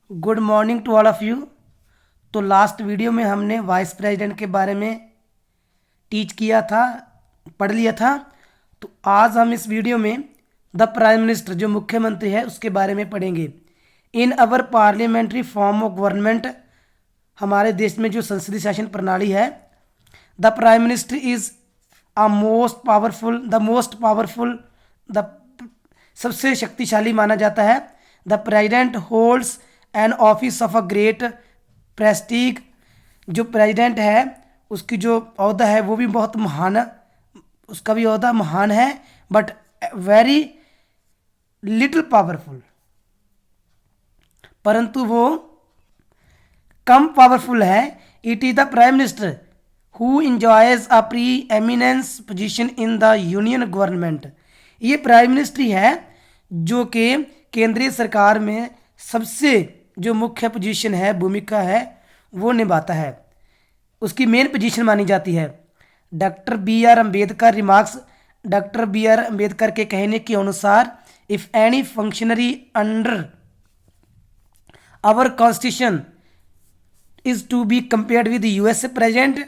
Good morning to all of you. तो last video में हमने वाइस प्रेसिडेंट के बारे में टीच किया था, पढ़ लिया था। तो आज हम इस वीडियो में द प्राइम मिनिस्टर जो मुख्यमंत्री है उसके बारे में पढ़ेंगे। इन अवर पार्लियामेंट्री फॉर्म ऑफ गवर्नमेंट, हमारे देश में जो संसदीय शासन प्रणाली है, the prime minister is the most powerful the सबसे शक्तिशाली माना जाता है। The president holds an office of a great Prestige, जो प्रेसिडेंट है उसकी जो ओहदा है वो भी बहुत महान, उसका भी ओहदा महान है, बट वेरी लिटिल पावरफुल, परंतु वो कम पावरफुल है। It is the prime minister who enjoys a pre eminence position in the union government. ये प्राइम मिनिस्टर ही है जो कि केंद्रीय सरकार में सबसे जो मुख्य पोजीशन है, भूमिका है, वो निभाता है, उसकी मेन पोजीशन मानी जाती है। Doctor B R Ambedkar remarks, doctor B R Ambedkar के कहने के अनुसार, if any functionary under our constitution is to be compared with the US president,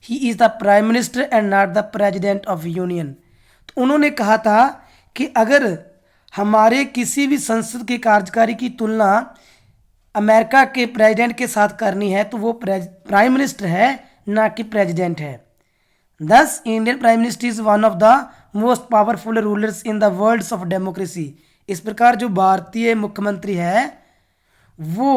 he is the prime minister and not the president of union। तो उन्होंने कहा था कि अगर हमारे किसी भी संसद के कार्यकारी की तुलना अमेरिका के प्रेसिडेंट के साथ करनी है तो वो प्राइम मिनिस्टर है, ना कि प्रेसिडेंट है। दस Indian prime minister is one of the most powerful rulers in the world of democracy. इस प्रकार जो भारतीय मुख्यमंत्री है वो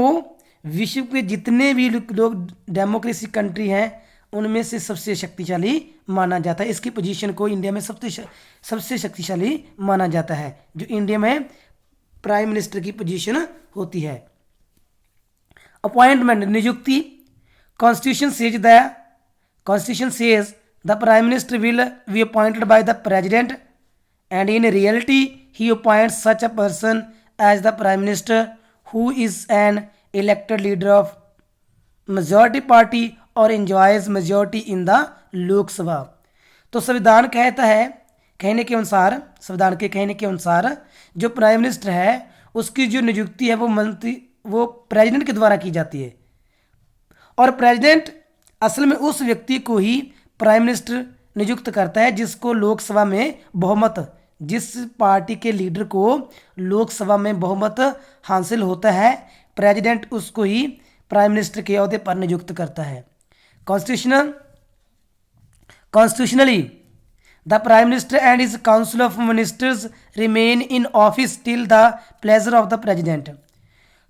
विश्व के जितने भी लोग डेमोक्रेसी कंट्री हैं उनमें से सबसे शक्तिशाली माना जाता है। इसकी पोजीशन को इंडिया में सबसे शक्तिशाली माना जाता है, जो इंडिया में प्राइम मिनिस्टर की पोजीशन होती है। अपॉइंटमेंट, नियुक्ति। Constitution says the prime minister will be appointed by the president and in reality he appoints such a person as the prime minister who is an elected leader of majority party और enjoys majority in the लोक सभा। तो संविधान कहता है, कहने के अनुसार, संविधान के कहने के अनुसार जो प्राइम मिनिस्टर है उसकी जो नियुक्ति है वो प्रेसिडेंट के द्वारा की जाती है, और प्रेसिडेंट असल में उस व्यक्ति को ही प्राइम मिनिस्टर नियुक्त करता है जिसको लोकसभा में बहुमत, जिस पार्टी के लीडर को लोकसभा में बहुमत हासिल होता है, प्रेसिडेंट उसको ही प्राइम मिनिस्टर के ओहदे पर नियुक्त करता है। Constitutionally the prime minister and his council of ministers remain in office till the pleasure of the president.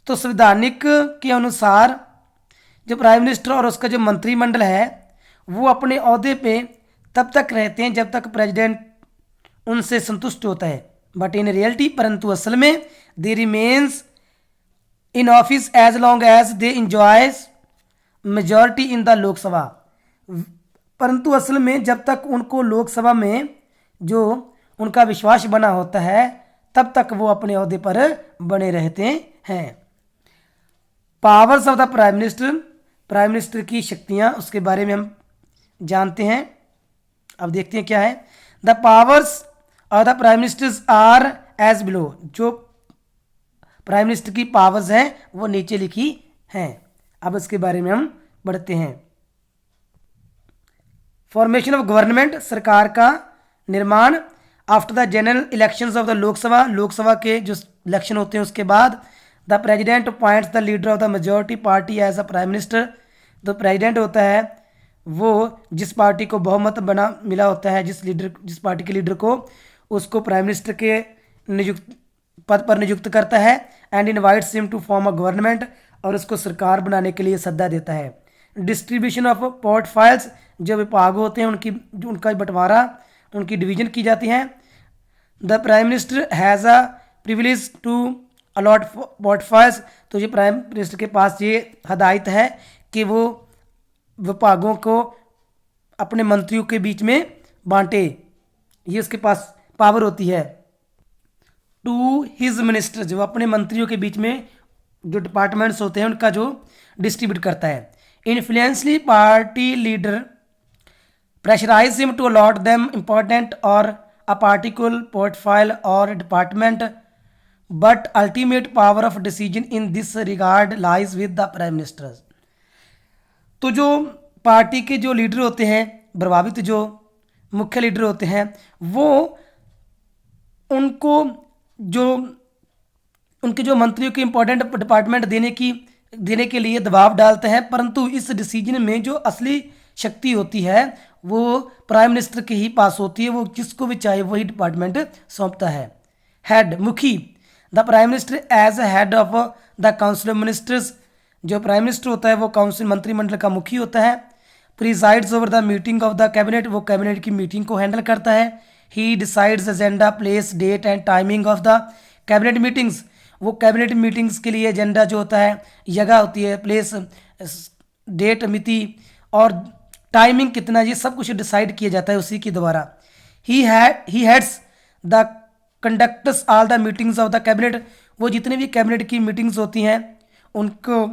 तो संवैधानिक के अनुसार जो प्राइम मिनिस्टर और उसका जो मंत्रिमंडल है वो अपने ओहदे पे तब तक रहते हैं जब तक प्रेसिडेंट उनसे संतुष्ट होता है, बट इन रियलिटी, परंतु असल में, they remains in office as long as they enjoys majority in the Lok Sabha. परंतु असल में जब तक उनको लोकसभा में जो उनका विश्वास बना होता है तब तक वो अपने ओहदे पर बने रहते हैं। Powers of the prime minister, prime minister की शक्तियां, उसके बारे में हम जानते हैं। अब देखते हैं क्या है। The powers of the prime ministers are as below, जो प्राइम मिनिस्टर की पावर्स हैं वो नीचे लिखी हैं। अब इसके बारे में हम बढ़ते हैं। फॉर्मेशन ऑफ गवर्नमेंट, सरकार का निर्माण। After the general elections of the Lok Sabha, Lok Sabha के जो इलेक्शन होते हैं उसके बाद, the president appoints the leader of the majority party as a prime minister. तो प्रेसिडेंट होता है वो जिस पार्टी को बहुमत बना मिला होता है, जिस पार्टी के लीडर को, उसको प्राइम मिनिस्टर के पद पर नियुक्त करता है। And invites him to form a government, और उसको सरकार बनाने के लिए सद्दा देता है। डिस्ट्रीब्यूशन ऑफ पोर्टफोलियोज, जो विभाग होते हैं उनका बंटवारा, उनकी डिवीजन की जाती है। The prime minister has a privilege to allot portfolios, तो ये प्राइम मिनिस्टर के पास ये हदायत है कि वो विभागों को अपने मंत्रियों के बीच में बांटे, ये उसके पास पावर होती है। टू हिज मिनिस्टर, जो अपने मंत्रियों के बीच में जो डिपार्टमेंट्स होते हैं उनका जो डिस्ट्रीब्यूट करता है। Influentially party leader pressurise him to allot them important or a particular portfolio or department but ultimate power of decision in this regard lies with the prime minister. तो जो पार्टी के जो लीडर होते हैं, प्रभावित जो मुख्य लीडर होते हैं, वो उनको जो उनके जो मंत्रियों के इंपॉर्टेंट डिपार्टमेंट देने के लिए दबाव डालते हैं, परंतु इस डिसीजन में जो असली शक्ति होती है वो प्राइम मिनिस्टर के ही पास होती है। वो जिसको भी चाहे वही डिपार्टमेंट सौंपता है। हेड, मुखी, the prime minister as a head of the council of ministers, जो प्राइम मिनिस्टर होता है वो काउंसिल मंत्रिमंडल का मुखी होता है। Presides over the meeting of the cabinet, वो कैबिनेट की मीटिंग को हैंडल करता है। He decides agenda, place, date and timing of the cabinet meetings, वो कैबिनेट मीटिंग्स के लिए एजेंडा जो होता है, जगह होती है, प्लेस, डेट, मिति और टाइमिंग कितना, ये सब कुछ डिसाइड किया जाता है उसी के द्वारा। He heads the conducts all the meetings of the cabinet, वो जितने भी कैबिनेट की मीटिंग्स होती हैं उनको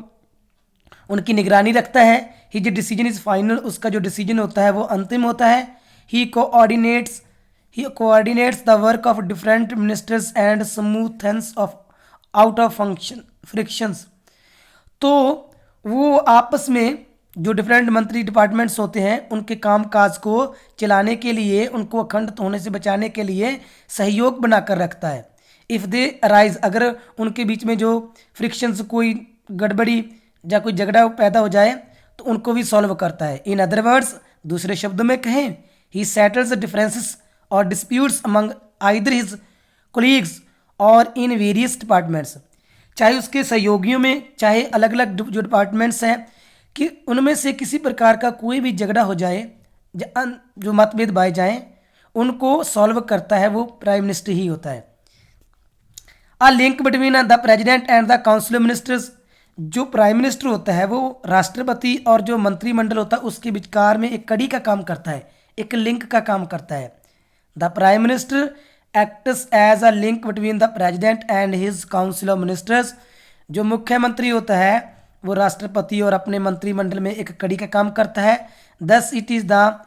उनकी निगरानी रखता है। ही जो डिसीजन इज फाइनल, उसका जो डिसीजन होता है वो अंतिम होता है। He coordinates the work of different ministers and smoothens of out of function frictions, तो वो आपस में जो डिफरेंट मंत्री डिपार्टमेंट्स होते हैं उनके काम काज को चलाने के लिए, उनको अखंडित होने से बचाने के लिए सहयोग बनाकर रखता है। इफ़ दे अराइज, अगर उनके बीच में जो फ्रिक्शंस, कोई गड़बड़ी या कोई झगड़ा पैदा हो जाए तो उनको भी सॉल्व करता है। इन अदर वर्ड्स, दूसरे शब्दों में कहें, ही सेटल्स डिफरेंसेस और disputes among either his colleagues और इन वेरियस डिपार्टमेंट्स, चाहे उसके सहयोगियों में, चाहे अलग अलग जो डिपार्टमेंट्स हैं, कि उनमें से किसी प्रकार का कोई भी झगड़ा हो जाए, जो मतभेद पाए जाएं, उनको सॉल्व करता है वो प्राइम मिनिस्टर ही होता है। अ link between the president and the council of ministers, जो प्राइम मिनिस्टर होता है वो राष्ट्रपति और जो मंत्रिमंडल होता है उसके विचकार में एक कड़ी का काम करता है, एक लिंक का काम करता है। The prime minister acts as a link between the president and his council of ministers, जो मुख्यमंत्री होता है वो राष्ट्रपति और अपने मंत्रिमंडल में एक कड़ी का काम करता है। Thus it is the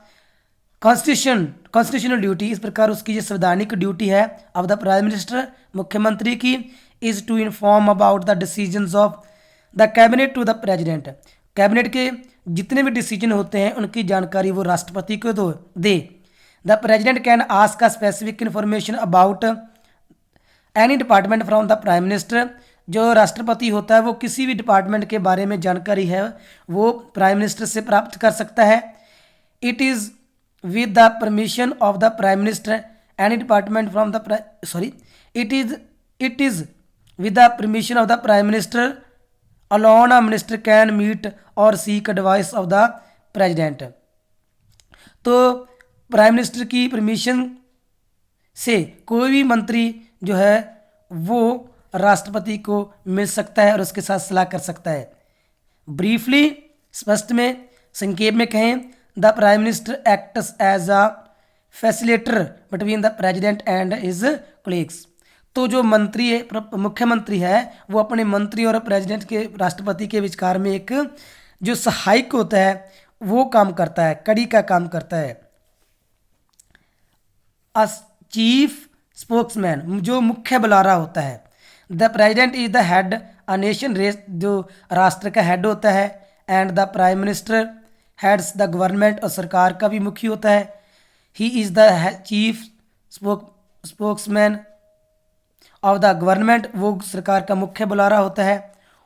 constitutional duty, इस प्रकार उसकी जो संवैधानिक ड्यूटी है ऑफ द प्राइम मिनिस्टर, मुख्यमंत्री की, is to inform about the decisions of the cabinet to the president, cabinet के जितने भी डिसीजन होते हैं उनकी जानकारी वो राष्ट्रपति को दे। The president can ask a specific information about any department from the prime minister, जो राष्ट्रपति होता है वो किसी भी डिपार्टमेंट के बारे में जानकारी है वो प्राइम मिनिस्टर से प्राप्त कर सकता है। It is with the permission of the prime minister any department from the it is with the permission of the prime minister alone a minister can meet or seek advice of the president, तो prime minister की permission से कोई भी मंत्री जो है वो राष्ट्रपति को मिल सकता है और उसके साथ सलाह कर सकता है। ब्रीफली, स्पष्ट में, संक्षेप में कहें, the prime minister acts as a facilitator between the president and his colleagues, तो जो मंत्री है, मुख्यमंत्री है, वो अपने मंत्री और प्रेसिडेंट के, राष्ट्रपति के विचकार में एक जो सहायक होता है वो काम करता है, कड़ी का काम करता है। अ चीफ स्पोक्समैन, जो मुख्य बुलारा होता है। The president is the head a nation race, जो राष्ट्र का हेड होता है। And the prime minister heads the government, और सरकार का भी मुखी होता है। He is the chief spokesman of the government, वो सरकार का मुख्य बुलारा होता है।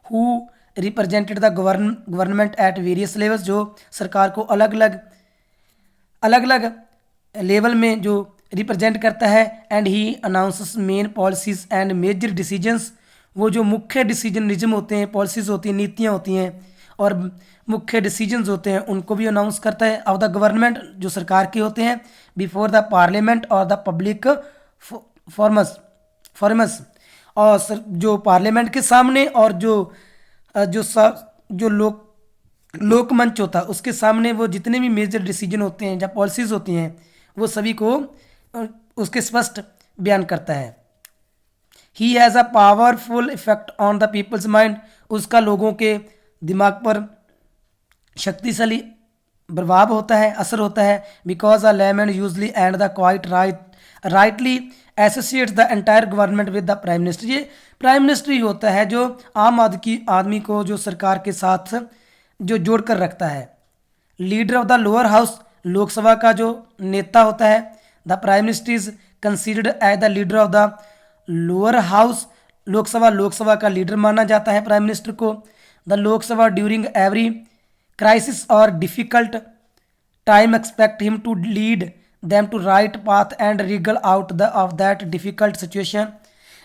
Who represented the government at various levels, जो सरकार को अलग अलग लेवल में जो रिप्रेजेंट करता है। And he announces main policies and major decisions, वो जो मुख्य डिसीजन होते हैं, पॉलिसीज होती हैं, नीतियाँ होती हैं और मुख्य डिसीजंस होते हैं, उनको भी अनाउंस करता है। ऑफ द गवर्नमेंट, जो सरकार के होते हैं, बिफोर द पार्लियामेंट और द पब्लिक फॉरमस, और जो पार्लियामेंट के सामने और जो लोक मंच होता है उसके सामने, वो जितने भी मेजर डिसीजन होते हैं या पॉलिसीज होती हैं वो सभी को उसके स्पष्ट बयान करता है। He has a powerful effect on the people's mind, उसका लोगों के दिमाग पर शक्तिशाली प्रभाव होता है, असर होता है। Because a lemon usually and the quite rightly associates the entire government with the prime minister. ये प्राइम मिनिस्टर ही होता है जो आम आदमी को जो सरकार के साथ जो जोड़ कर रखता है। Leader of the lower house, Lok Sabha का जो नेता होता है। The prime minister is considered as the leader of the lower house, Lok Sabha का लीडर माना जाता है प्राइम मिनिस्टर को। The Lok Sabha during every crisis or difficult time expect him to lead them to right path and wriggle out the of that difficult situation.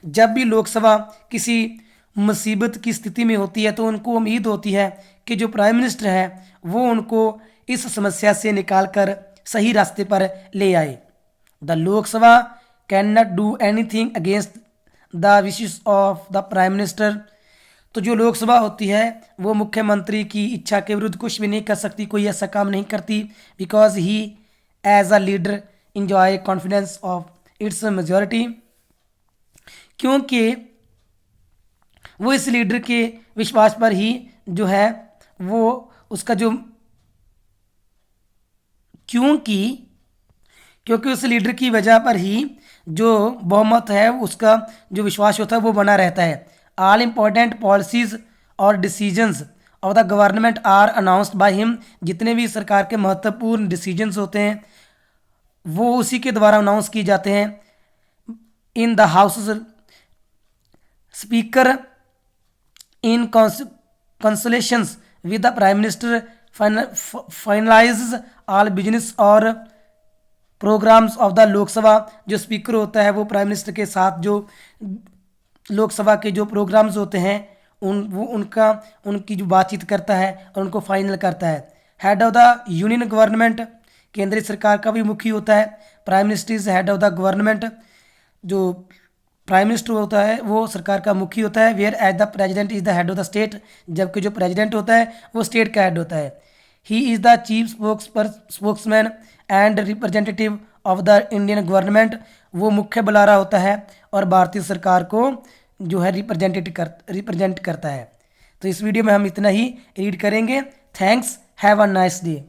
जब भी लोकसभा किसी मुसीबत की स्थिति में होती है तो उनको उम्मीद होती है कि जो प्राइम मिनिस्टर है वो उनको इस समस्या से निकालकर सही रास्ते पर ले आए। The Lok Sabha can not do anything against the wishes of the prime minister. तो जो लोकसभा होती है वो मुख्यमंत्री की इच्छा के विरुद्ध कुछ भी नहीं कर सकती, कोई ऐसा काम नहीं करती। Because he as a leader enjoy confidence of its majority, क्योंकि वो इस लीडर के विश्वास पर ही जो है वो उसका जो क्योंकि उस लीडर की वजह पर ही जो बहुमत है उसका जो विश्वास होता है वो बना रहता है। ऑल इम्पोर्टेंट पॉलिसीज और decisions of the government are announced by him. जितने भी सरकार के महत्वपूर्ण डिसीजंस होते हैं वो उसी के द्वारा अनाउंस किए जाते हैं। In the house speaker in consultations with the prime minister finalise all business or programmes of the Lok Sabha. जो स्पीकर होता है वो प्राइम मिनिस्टर के साथ जो लोकसभा के जो प्रोग्राम्स होते हैं उनकी जो बातचीत करता है और उनको फाइनल करता है। Head of the union government, केंद्रीय सरकार का भी मुखी होता है। Prime minister is head of the government, जो प्राइम मिनिस्टर होता है वो सरकार का मुखी होता है। Whereas the president is the head of the state, जबकि जो प्रेजिडेंट होता है वो स्टेट का हेड होता है। He is the chief spokesman and representative of the Indian government, वो मुख्य बुलारा होता है और भारतीय सरकार को जो है रिप्रेजेंट करता है। तो इस वीडियो में हम इतना ही रीड करेंगे। Thanks, have a nice day.